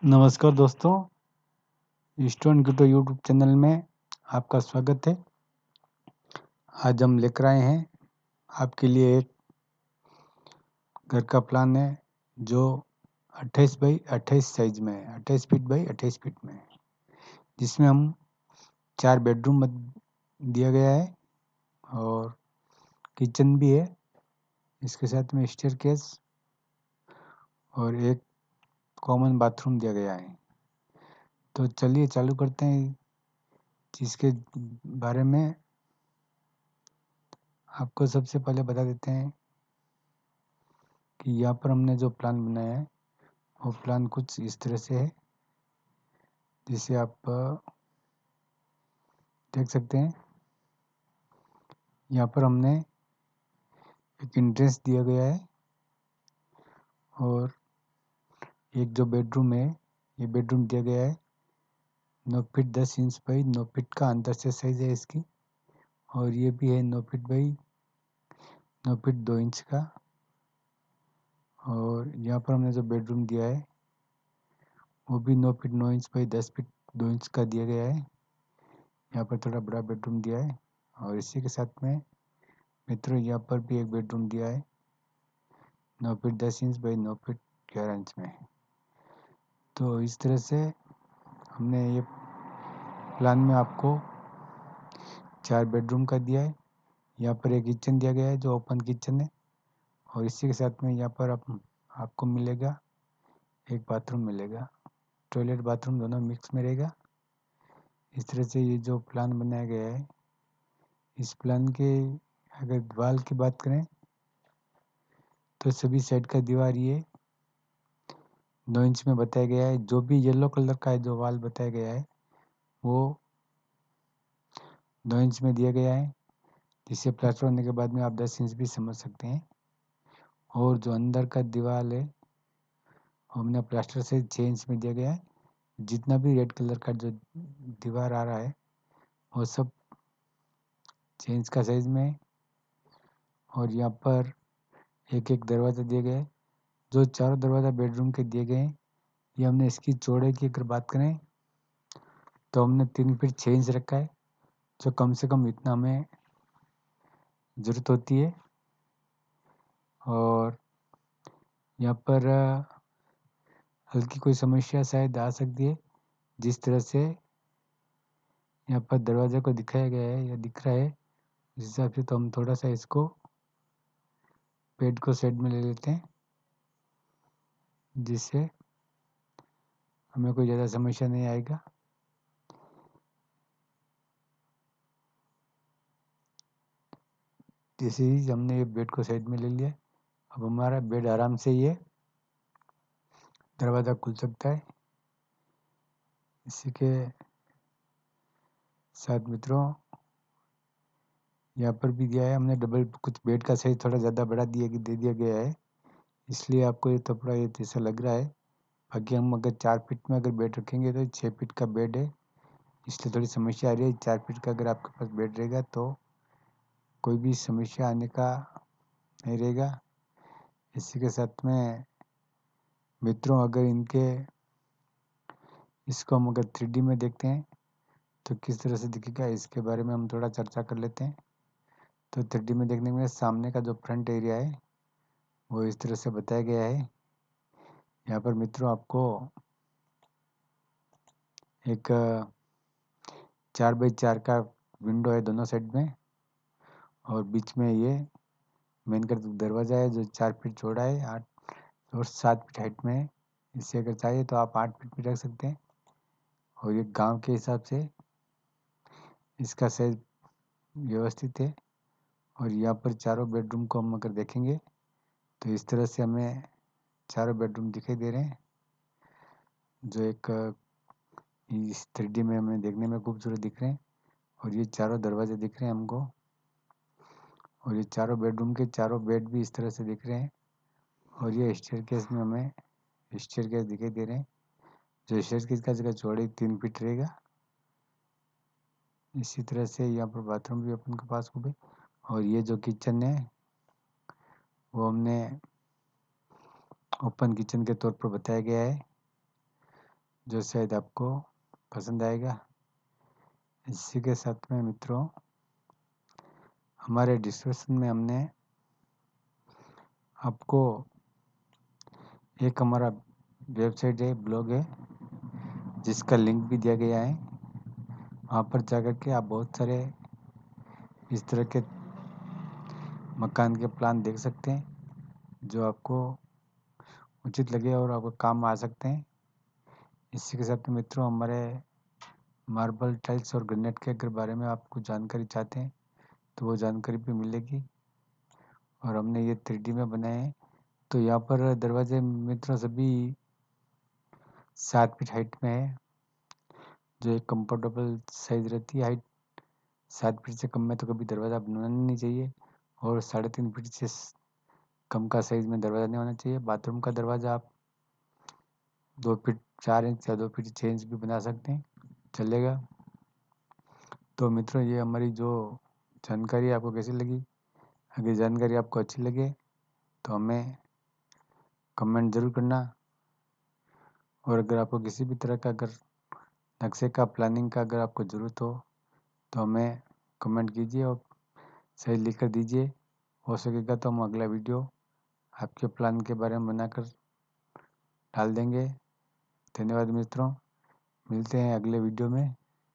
नमस्कार दोस्तों, stone गिटो YouTube channel में आपका स्वागत है। आज हम लेकर आए हैं आपके लिए एक घर का प्लान है जो 28 बाई 28 साइज में है, 28 फीट बाई 28 फीट में है, जिसमें हम 4 बेडरूम दिया गया है और किचन भी है, इसके साथ में स्टेयरकेस और एक कॉमन बाथरूम दिया गया है। तो चलिए चालू करते हैं। जिसके बारे में आपको सबसे पहले बता देते हैं कि यहाँ पर हमने जो प्लान बनाया है वो प्लान कुछ इस तरह से है, जिसे आप देख सकते हैं। यहाँ पर हमने एक एंट्रेंस दिया गया है और एक जो बेडरूम है, ये बेडरूम दिया गया है 9 फीट 10 इंच बाई 9 फीट का अंदर से साइज है इसकी, और ये भी है 9 फीट बाई 9 फीट 2 इंच का। और यहाँ पर हमने जो बेडरूम दिया है वो भी 9 feet 9 inch by 10 feet 2 inch का दिया गया है। यहाँ पर थोड़ा बड़ा बेडरूम दिया है और इसी के साथ में मित्रों यहाँ पर भी एक बेडरूम दिया है 9 feet 10 inch by 9 feet 11 inch में। तो इस तरह से हमने ये प्लान में आपको 4 बेडरूम का दिया है। यहाँ पर एक किचन दिया गया है जो ओपन किचन है, और इसी के साथ में यहाँ पर आपको मिलेगा एक बाथरूम मिलेगा, टॉयलेट बाथरूम दोनों मिक्स में रहेगा। इस तरह से ये जो प्लान बनाया गया है, इस प्लान के अगर दीवार की बात करें तो सभी साइड का दीवार ये 9 इंच में बताया गया है। जो भी येलो कलर का है जो वाल बताया गया है वो 2 इंच में दिया गया है, जिसे प्लास्टर होने के बाद में आप 10 इंच भी समझ सकते हैं। और जो अंदर का दीवार है हमने प्लास्टर से 6 इंच में दिया गया है। जितना भी रेड कलर का जो दीवार आ रहा है वो सब 6 इंच का साइज में है। और यहाँ पर एक एक दरवाज़ा दिए गए, जो चारों दरवाज़ा बेडरूम के दिए गए हैं। ये हमने इसकी चौड़ाई की अगर बात करें तो हमने 3 फीट 6 इंच रखा है, जो कम से कम इतना हमें ज़रूरत होती है। और यहाँ पर हल्की कोई समस्या शायद आ सकती है, जिस तरह से यहाँ पर दरवाजे को दिखाया गया है या दिख रहा है, उस हिसाब से तो हम थोड़ा सा इसको बेड को साइड में ले लेते हैं, जिससे हमें कोई ज़्यादा समस्या नहीं आएगा। जैसे ही हमने ये बेड को साइड में ले लिया, अब हमारा बेड आराम से ये दरवाज़ा खुल सकता है। इसी के साथ मित्रों यहाँ पर भी दिया है हमने डबल, कुछ बेड का साइज थोड़ा ज़्यादा बड़ा दे दिया गया है, इसलिए आपको ये थोड़ा ये जैसा लग रहा है। बाकी हम अगर 4 फीट में अगर बेड रखेंगे तो 6 फीट का बेड है, इसलिए थोड़ी समस्या आ रही है। 4 फीट का अगर आपके पास बेड रहेगा तो कोई भी समस्या आने का नहीं रहेगा। इसी के साथ में मित्रों अगर इसको हम अगर 3D में देखते हैं तो किस तरह से दिखेगा, इसके बारे में हम थोड़ा चर्चा कर लेते हैं। तो 3D में देखने में सामने का जो फ्रंट एरिया है वो इस तरह से बताया गया है। यहाँ पर मित्रों आपको एक 4 बाई 4 का विंडो है दोनों साइड में, और बीच में ये मेन का दरवाज़ा है जो 4 फीट चौड़ा है, 8 और 7 फीट हाइट में है। इससे अगर चाहिए तो आप 8 फीट भी रख सकते हैं। और ये गांव के हिसाब से इसका साइज व्यवस्थित है। और यहाँ पर चारों बेडरूम को हम अगर देखेंगे तो इस तरह से हमें चारों बेडरूम दिखाई दे रहे हैं, जो एक इस 3D में हमें देखने में खूबसूरत दिख रहे हैं। और ये चारों दरवाजे दिख रहे हैं हमको, और ये चारों बेडरूम के चारों बेड भी इस तरह से दिख रहे हैं। और ये स्टेयरकेस में हमें स्टेयरकेस दिखाई दे रहे हैं, जो स्टेयरकेस का जगह चौड़ाई 3 फीट रहेगा। इसी तरह से यहाँ पर बाथरूम भी अपन के पास होंगे। और ये जो किचन है वो हमने ओपन किचन के तौर पर बताया गया है। जो शायद आपको पसंद आएगा। इसी के साथ में मित्रों, हमारे डिस्क्रिप्शन में हमने आपको एक हमारा वेबसाइट है, ब्लॉग है, जिसका लिंक भी दिया गया है। वहाँ पर जाकर के आप बहुत सारे इस तरह के मकान के प्लान देख सकते हैं, जो आपको उचित लगे और आपको काम आ सकते हैं। इसी के साथ मित्रों, हमारे मार्बल टाइल्स और ग्रेनाइट के अगर बारे में आप कुछ जानकारी चाहते हैं तो वो जानकारी भी मिलेगी। और हमने ये 3D में बनाए हैं। तो यहाँ पर दरवाजे मित्रों सभी 7 फीट हाइट में है, जो एक कंफर्टेबल साइज रहती है। हाइट 7 फीट से कम में तो कभी दरवाज़ा बनाना नहीं चाहिए, और 3.5 फीट से कम का साइज में दरवाज़ा नहीं होना चाहिए। बाथरूम का दरवाज़ा आप 2 फीट 4 इंच या 2 फीट 6 इंच भी बना सकते हैं, चलेगा। तो मित्रों, ये हमारी जो जानकारी आपको कैसी लगी? अगर जानकारी आपको अच्छी लगे तो हमें कमेंट ज़रूर करना। और अगर आपको किसी भी तरह का अगर नक्शे का, प्लानिंग का अगर आपको ज़रूरत हो तो हमें कमेंट कीजिए और सही लिख कर दीजिए। हो सकेगा तो हम अगला वीडियो आपके प्लान के बारे में बनाकर डाल देंगे। धन्यवाद मित्रों, मिलते हैं अगले वीडियो में।